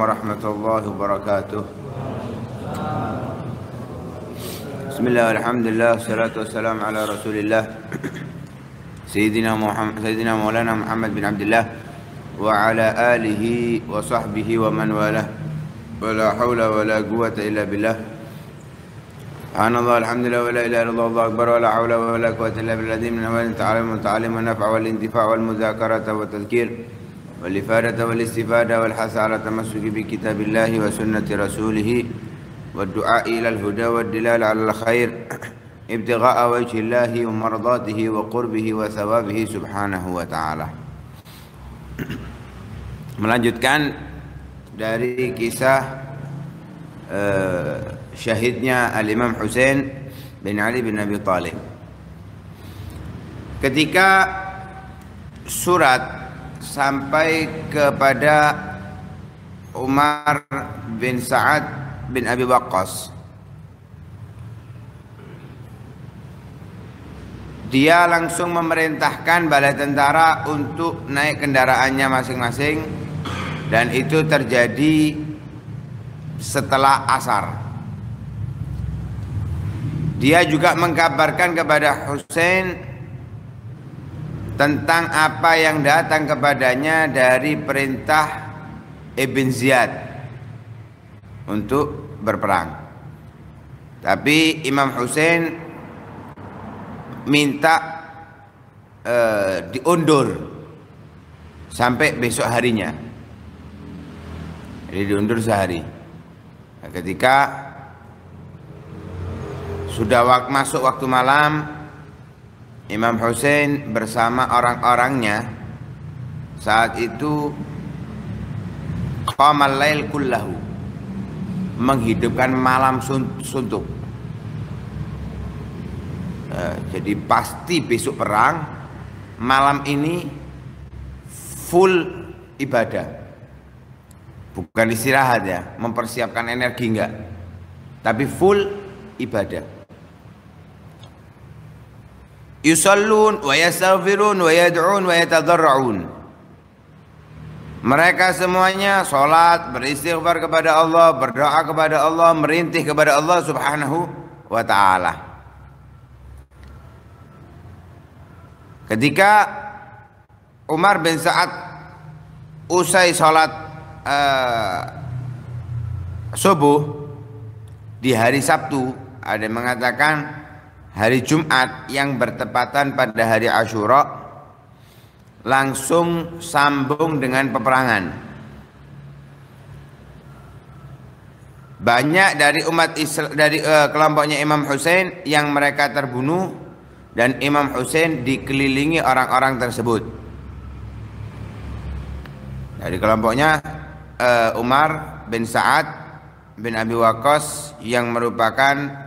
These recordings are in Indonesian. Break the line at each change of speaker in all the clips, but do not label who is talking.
warahmatullahi wabarakatuh. Bismillah, alhamdulillah, salatu wassalamu ala rasulillah Sayyidina Maulana Muhammad bin Abdullah wa ala alihi wa sahbihi wa man walah. Wa la hawla wa la quwwata illa billah. Subhanallah, alhamdulillah, wa la ilaha illallah, Allahu akbar, wa la hawla wa la quwwata illa billah. Min awalin ta'alim wa naf'a wal intifa' wal muzakarata wa tadhkir wal ifadata wal istifada wal hasa ala tamassuki bi kitabillahi wa sunnati rasulih wa du'a ila al huda wa dilal ala al khair ibtigha'a wajhillahi wa mardatihi wa qurbihi wa thawabihi subhanahu wa ta'ala. Melanjutkan dari kisah syahidnya Al-Imam Husain bin Ali bin Abi Thalib. Ketika surat sampai kepada Umar bin Sa'ad bin Abi Waqqas, dia langsung memerintahkan bala tentara untuk naik kendaraannya masing-masing, dan itu terjadi setelah asar. Dia juga mengkabarkan kepada Husain tentang apa yang datang kepadanya dari perintah Ibn Ziyad untuk berperang. Tapi Imam Husain minta diundur sampai besok harinya. Jadi diundur sehari. Nah, ketika sudah masuk waktu malam, Imam Husain bersama orang-orangnya saat itu qamal lail kullahu, menghidupkan malam suntuk. Jadi pasti besok perang, malam ini full ibadah, bukan istirahat ya, mempersiapkan energi enggak, tapi full ibadah. Yusallun wa yastaghfirun wa yad'un wa yatadarra'un. Mereka semuanya salat, beristighfar kepada Allah, berdoa kepada Allah, merintih kepada Allah Subhanahu wa ta'ala. Ketika Umar bin Sa'ad usai salat subuh di hari Sabtu, ada yang mengatakan hari Jumat yang bertepatan pada hari Asyura, langsung sambung dengan peperangan. Banyak dari umat Islam, dari kelompoknya Imam Husain yang mereka terbunuh, dan Imam Husain dikelilingi orang-orang tersebut. Dari kelompoknya Umar bin Sa'ad bin Abi Waqqas yang merupakan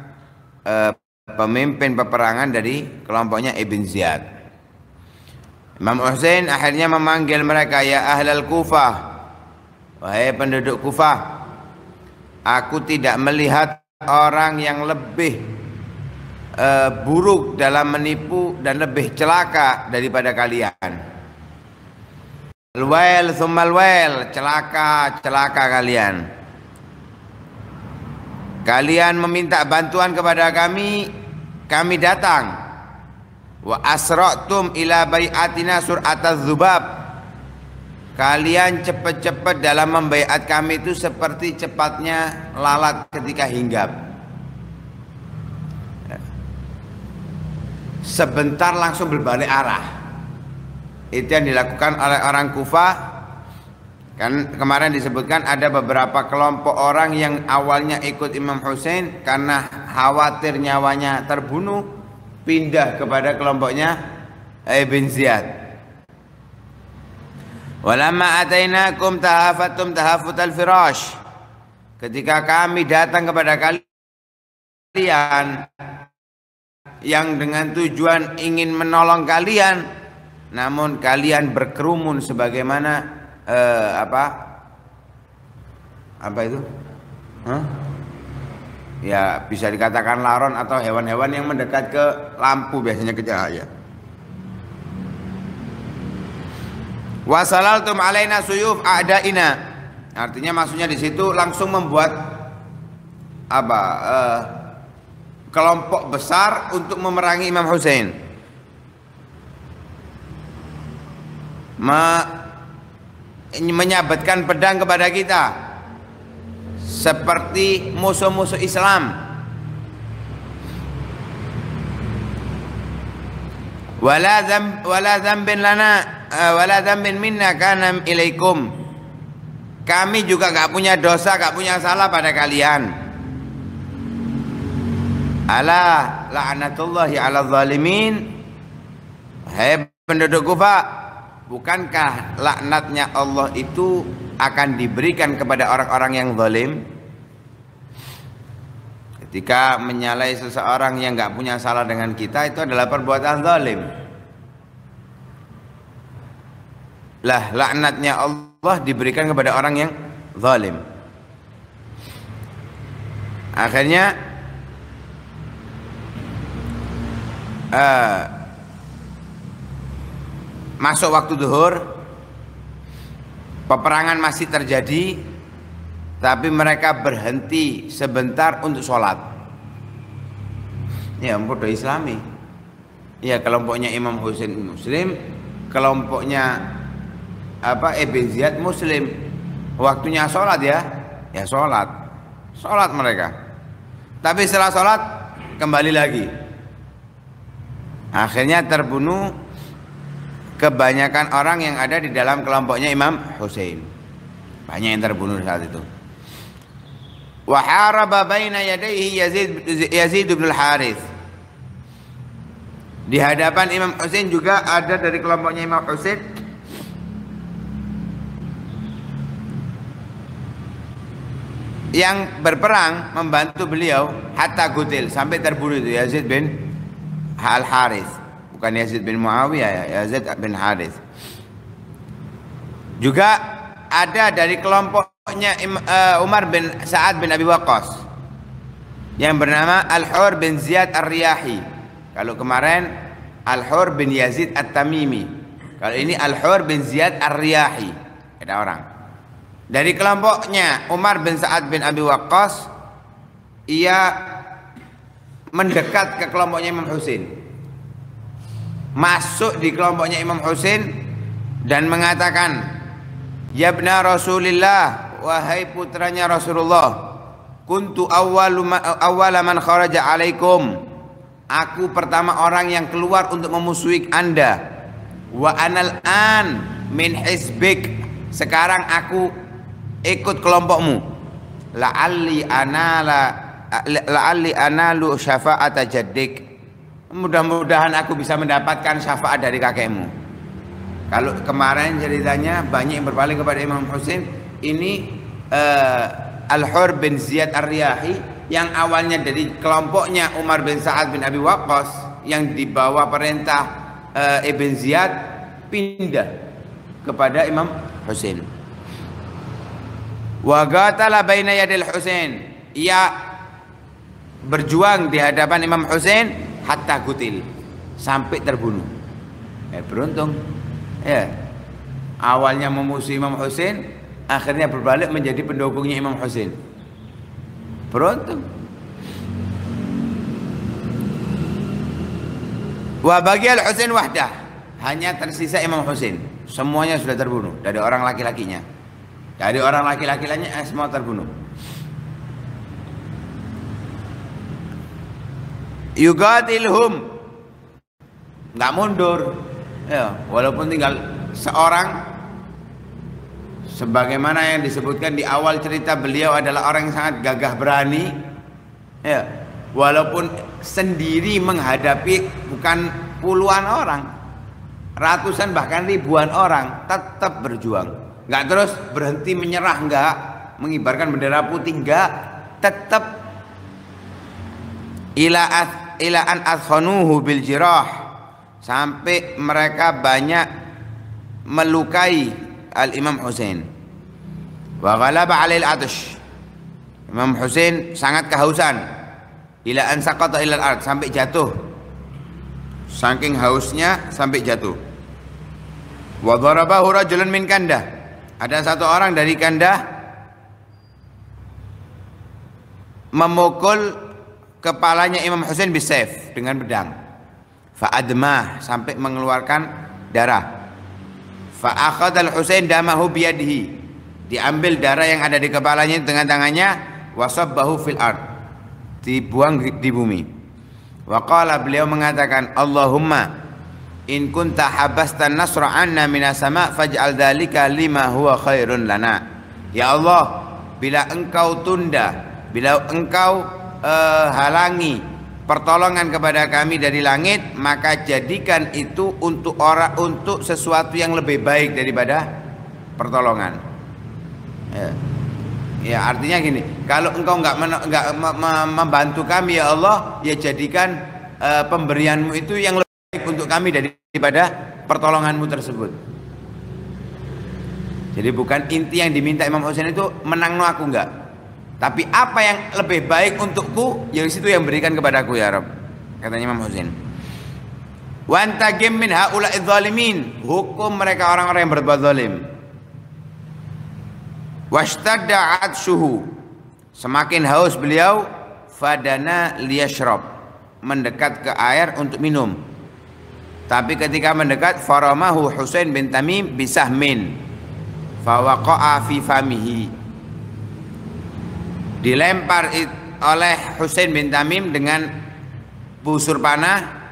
pemimpin peperangan dari kelompoknya Ibn Ziyad. Imam Husain akhirnya memanggil mereka, ya ahlal Kufah, wahai penduduk Kufah, aku tidak melihat orang yang lebih buruk dalam menipu dan lebih celaka daripada kalian. Al-wail thumma al-wail, celaka kalian. Kalian meminta bantuan kepada kami datang. Wa asra'tum ila bai'atina sur'ataz zubab. Kalian cepat-cepat dalam membaiat kami itu seperti cepatnya lalat ketika hinggap. Sebentar langsung berbalik arah. Itu yang dilakukan oleh orang Kufah. Kan kemarin disebutkan ada beberapa kelompok orang yang awalnya ikut Imam Husain karena khawatir nyawanya terbunuh, pindah kepada kelompoknya Ibn Ziyad. Walamma atainakum tahafatum tahafutal firash. Ketika kami datang kepada kalian yang dengan tujuan ingin menolong kalian, namun kalian berkerumun sebagaimana apa itu? Ya bisa dikatakan laron atau hewan-hewan yang mendekat ke lampu, biasanya ke cahaya. Wasalaltum alaina suyuf a'daina, Artinya maksudnya di situ langsung membuat apa? Kelompok besar untuk memerangi Imam Husain. Menyabetkan pedang kepada kita seperti musuh-musuh Islam. Wala dzambin lana wala dzambin minna kana ilaikum. Kami juga enggak punya dosa, enggak punya salah pada kalian. Ala la'natullahi 'alal zalimin. Hai penduduk Kufa, bukankah laknatnya Allah itu akan diberikan kepada orang-orang yang zalim? Ketika menyalai seseorang yang enggak punya salah dengan kita, itu adalah perbuatan zalim. Lah, laknatnya Allah diberikan kepada orang yang zalim. Akhirnya masuk waktu zuhur, peperangan masih terjadi, tapi mereka berhenti sebentar untuk sholat. Ya, bodoh Islami. Ya, kelompoknya Imam Husain Muslim, kelompoknya Ibn Ziyad Muslim. Waktunya sholat ya sholat mereka. Tapi setelah sholat kembali lagi. Akhirnya terbunuh kebanyakan orang yang ada di dalam kelompoknya Imam Husain. Banyak yang terbunuh saat itu. Wa haraba baina yadayhi Yazid bin al-Harith. Di hadapan Imam Husain juga ada dari kelompoknya Imam Husain yang berperang membantu beliau hatta gutil, sampai terbunuh itu Yazid bin Al-Harith, bukan Yazid bin Muawiyah ya, Yazid bin Harith. Juga ada dari kelompoknya Umar bin Sa'ad bin Abi Waqqas yang bernama Al-Hur bin Ziyad Ar-Riyahi. Kalau kemarin Al-Hur bin Yazid At-Tamimi, kalau ini Al-Hur bin Ziyad Ar-Riyahi. Ada orang dari kelompoknya Umar bin Sa'ad bin Abi Waqqas, ia mendekat ke kelompoknya Imam Husain, masuk di kelompoknya Imam Husain dan mengatakan, ya ibna Rasulillah, wahai putranya Rasulullah, kuntu awwala man kharaja alaikum, aku pertama orang yang keluar untuk memusuhi Anda, wa anal an min hizbik, sekarang aku ikut kelompokmu, la'alli analu syafa'ata jaddik, mudah-mudahan aku bisa mendapatkan syafaat dari kakekmu. Kalau kemarin ceritanya banyak yang berpaling kepada Imam Husain, ini Al-Hur bin Ziyad Ar-Riyahi yang awalnya dari kelompoknya Umar bin Sa'ad bin Abi Waqqas yang dibawa perintah Ibn Ziyad, pindah kepada Imam Husain. Wa qatala baina yadil Husain, ia berjuang di hadapan Imam Husain hatta gutil, sampai terbunuh. Beruntung ya, awalnya memusuhi Imam Husain, akhirnya berbalik menjadi pendukungnya Imam Husain. Beruntung. Wa baqiya al-Husain wahdah, hanya tersisa Imam Husain, semuanya sudah terbunuh dari orang laki-lakinya. Dari orang laki-lakinya semua terbunuh. Yugatilhum, nggak mundur ya, walaupun tinggal seorang, sebagaimana yang disebutkan di awal cerita, beliau adalah orang yang sangat gagah berani ya, walaupun sendiri menghadapi bukan puluhan orang, ratusan bahkan ribuan orang, tetap berjuang, nggak terus berhenti menyerah, nggak mengibarkan bendera putih, nggak, tetap ila an adkhanuhu bil jirah, sampai mereka banyak melukai al-Imam Husain. Wa ghalaba 'alail 'atash, Imam Husain sangat kehausan, ila an saqata ila al-ard, sampai jatuh, saking hausnya sampai jatuh. Wa darabahu rajulun min Kandah, ada satu orang dari Kandah memukul kepalanya Imam Husain bisayf dengan pedang. Fa'admah, sampai mengeluarkan darah. Fa'akhadha al-Husain damahu biyadihi, diambil darah yang ada di kepalanya dengan tangannya, wasabbahu fil ard, dibuang di bumi. Wa qala, beliau mengatakan, Allahumma in kunta habastan nasra anna minas sama' faj'al dzalika lima huwa khairun lana. Ya Allah, bila engkau tunda, bila engkau halangi pertolongan kepada kami dari langit, maka jadikan itu untuk sesuatu yang lebih baik daripada pertolongan. Ya, artinya gini, kalau engkau enggak membantu kami ya Allah, ya jadikan pemberianmu itu yang lebih baik untuk kami daripada pertolonganmu tersebut. Jadi bukan inti yang diminta Imam Husain itu menangno aku, enggak, tapi apa yang lebih baik untukku, yang situ yang berikan kepadaku ya Rabb, katanya Imam Husain. Wa antaqim min haula'i dzalimin, hukum mereka orang-orang yang berbuat zalim. Washtadda atshuhu, semakin haus beliau, fadana liyashrab, mendekat ke air untuk minum. Tapi ketika mendekat, faramahu Husain bin Tamim bisahmin fawaqa'a fi famihi, dilempar oleh Husain bin Tamim dengan busur panah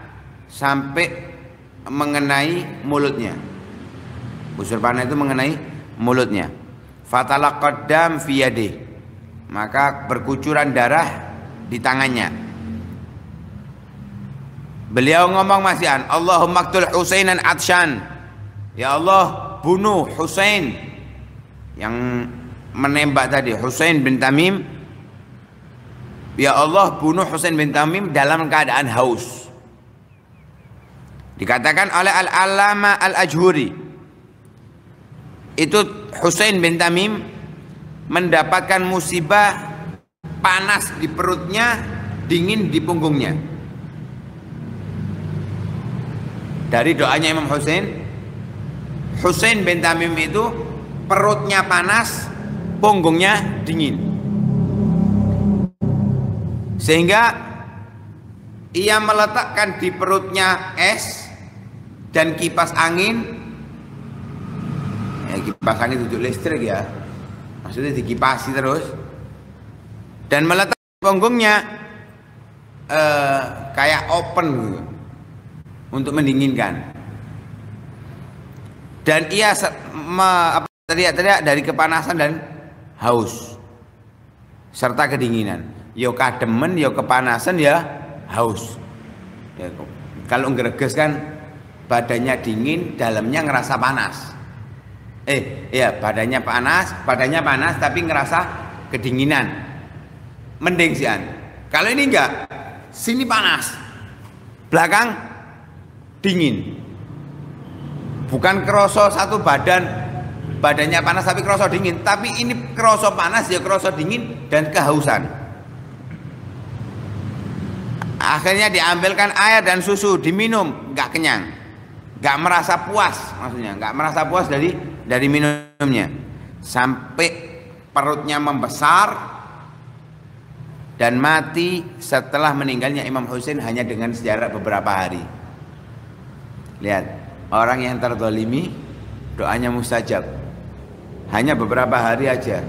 sampai mengenai mulutnya. Busur panah itu mengenai mulutnya. Fatalaqqad dam fi yadihi, maka berkucuran darah di tangannya. Beliau ngomong masihan, Allahumma qtul Husainan atshan, ya Allah bunuh Husain yang menembak tadi, Husain bin Tamim. Ya Allah bunuh Husain bin Tamim dalam keadaan haus. Dikatakan oleh Al-Allamah Al-Ajhuri, itu Husain bin Tamim mendapatkan musibah panas di perutnya, dingin di punggungnya. Dari doanya Imam Husain, Husain bin Tamim itu perutnya panas, punggungnya dingin, sehingga ia meletakkan di perutnya es dan kipas angin. Kipas angin itu listrik ya, maksudnya dikipasi terus, dan meletakkan di punggungnya kayak open gitu, untuk mendinginkan. Dan ia teriak-teriak dari kepanasan dan haus serta kedinginan. Yo kademen, yo kepanasan, ya haus. Ya, kalau ngreges kan badannya dingin, dalamnya ngerasa panas. Badannya panas tapi ngerasa kedinginan. Mending sian. Kalau ini enggak, sini panas, belakang dingin. Bukan kroso satu badannya panas tapi kroso dingin, tapi ini kroso panas ya kroso dingin dan kehausan. Akhirnya diambilkan air dan susu, diminum, enggak kenyang, enggak merasa puas, maksudnya enggak merasa puas dari minumnya, sampai perutnya membesar dan mati setelah meninggalnya Imam Husain hanya dengan jarak beberapa hari. Lihat, orang yang terzalimi doanya mustajab, hanya beberapa hari aja,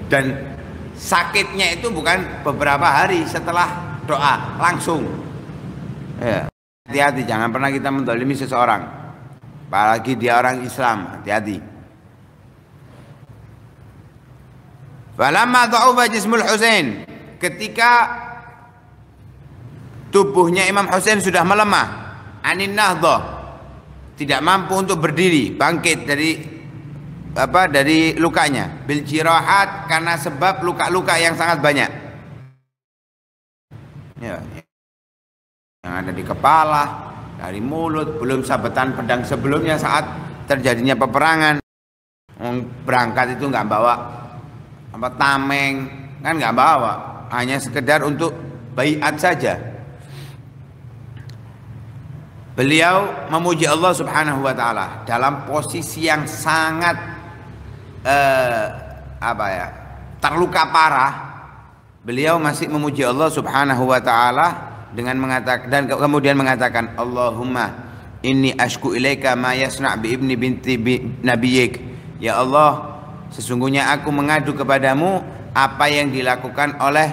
dan sakitnya itu bukan beberapa hari setelah doa, langsung. Ya, hati-hati, jangan pernah kita menzalimi seseorang, apalagi dia orang Islam, hati-hati. Falamma dha'ufa jismul Husain, ketika tubuhnya Imam Husain sudah melemah, anin nahdhah, tidak mampu untuk berdiri, bangkit dari lukanya, bil jirahat, karena sebab luka-luka yang sangat banyak. Ya, yang ada di kepala, dari mulut, belum sabetan pedang sebelumnya saat terjadinya peperangan. Berangkat itu nggak bawa tameng, kan nggak bawa, hanya sekedar untuk baiat saja. Beliau memuji Allah Subhanahu wa taala dalam posisi yang sangat terluka parah, beliau masih memuji Allah Subhanahu wa taala dengan mengatakan, dan kemudian mengatakan, Allahumma inni ashku ilaika ma yasna' bi ibni binti nabiyik. Ya Allah, sesungguhnya aku mengadu kepadamu apa yang dilakukan oleh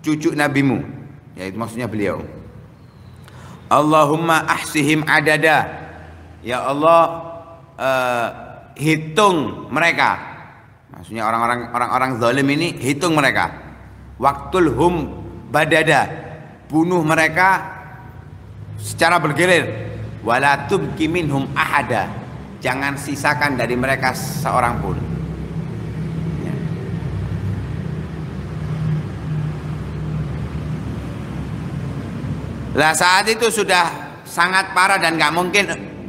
cucu nabimu, yaitu maksudnya beliau. Allahumma ahsihim adada. Ya Allah, hitung mereka. Maksudnya orang-orang zalim ini, hitung mereka. Waqtul hum badada, bunuh mereka secara bergilir. Wala tubqi minhum ahada, jangan sisakan dari mereka seorang pun. Ya. Lah saat itu sudah sangat parah dan nggak mungkin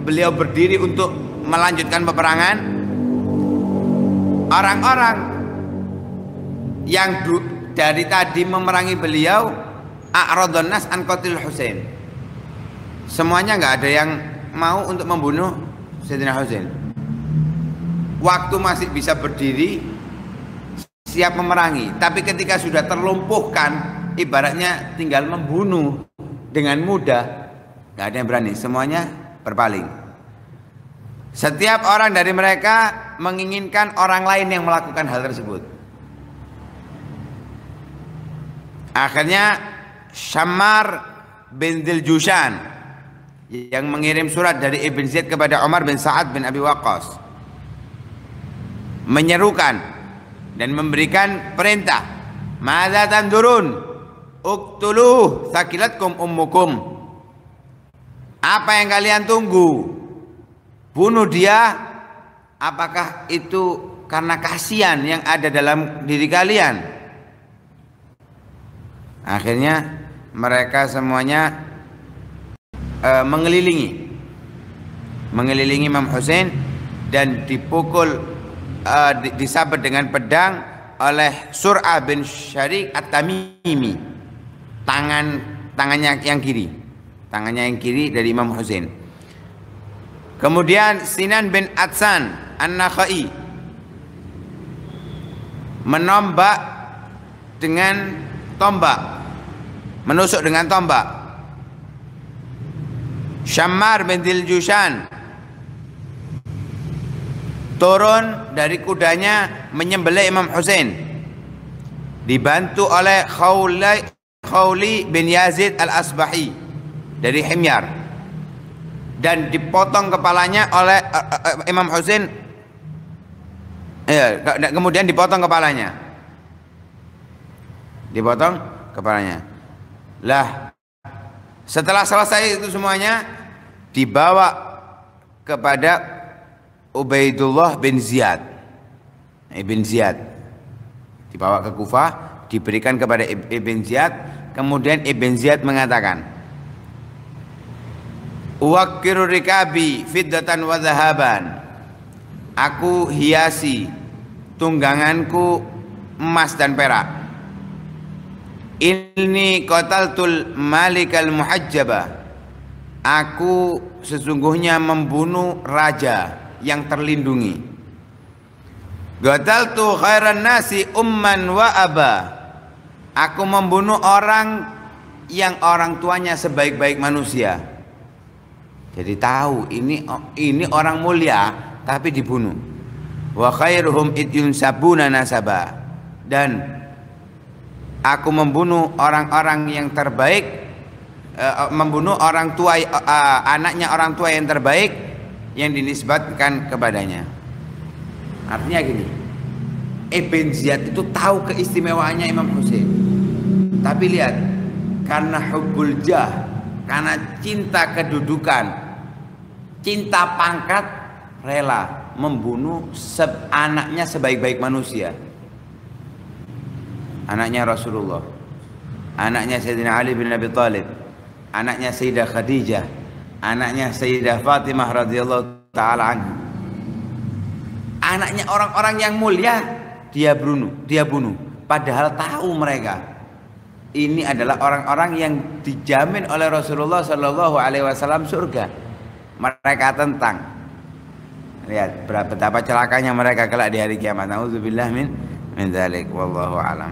beliau berdiri untuk melanjutkan peperangan. Orang-orang yang dari tadi memerangi beliau, a'radun nas an qatil Husain. Semuanya nggak ada yang mau untuk membunuh Sayyidina Husain. Waktu masih bisa berdiri, siap memerangi. Tapi ketika sudah terlumpuhkan, ibaratnya tinggal membunuh dengan mudah, nggak ada yang berani. Semuanya berpaling. Setiap orang dari mereka menginginkan orang lain yang melakukan hal tersebut. Akhirnya Syammar bin Diljushan yang mengirim surat dari Ibn Zaid kepada Umar bin Sa'ad bin Abi Waqqas, menyerukan dan memberikan perintah, madza tandurun uqtuluh thaqilatkum ummukum. Apa yang kalian tunggu? Bunuh dia. Apakah itu karena kasihan yang ada dalam diri kalian? Akhirnya mereka semuanya mengelilingi Imam Husain dan dipukul, disabet dengan pedang oleh Sur'ah bin Syarik At-Tamimi, tangannya yang kiri dari Imam Husain. Kemudian Sinan bin Atsan An-Nakhai menombak dengan tombak, menusuk dengan tombak. Syammar bin Diljushan turun dari kudanya menyembelih Imam Husain, dibantu oleh Khawli bin Yazid al-Asbahi dari Himyar, dan dipotong kepalanya oleh Imam Husain. Kemudian dipotong kepalanya. Lah, setelah selesai itu semuanya, dibawa kepada Ubaidullah bin Ziyad. Ibn Ziyad dibawa ke Kufah, diberikan kepada Ibn Ziyad. Kemudian Ibn Ziyad mengatakan, uwakkiru rikabi fiddatan wa dhahaban. Aku hiasi tungganganku emas dan perak. Inni qataltul malikal muhajjaba. Aku sesungguhnya membunuh raja yang terlindungi. Qataltu khairan nasi umman wa aba. Aku membunuh orang yang orang tuanya sebaik-baik manusia. Jadi tahu ini orang mulia tapi dibunuh. Wa khairuhum idyunsabuna nasaba. Dan aku membunuh orang-orang yang terbaik, membunuh orang tua, anaknya orang tua yang terbaik yang dinisbatkan kepadanya. Artinya gini, Ibn Ziyad itu tahu keistimewaannya Imam Husain, tapi lihat, karena hubbul jah, karena cinta kedudukan, cinta pangkat, rela membunuh anaknya sebaik-baik manusia, anaknya Rasulullah, anaknya Sayyidina Ali bin Abi Thalib, anaknya Sayyidah Khadijah, anaknya Sayyidah Fatimah radhiyallahu ta'ala anha. Anaknya orang-orang yang mulia dia bunuh. Padahal tahu mereka ini adalah orang-orang yang dijamin oleh Rasulullah Shallallahu Alaihi Wasallam surga. Mereka tentang, lihat betapa celakanya mereka kelak di hari kiamat. Nauzubillah min dzalik, wallahu alam.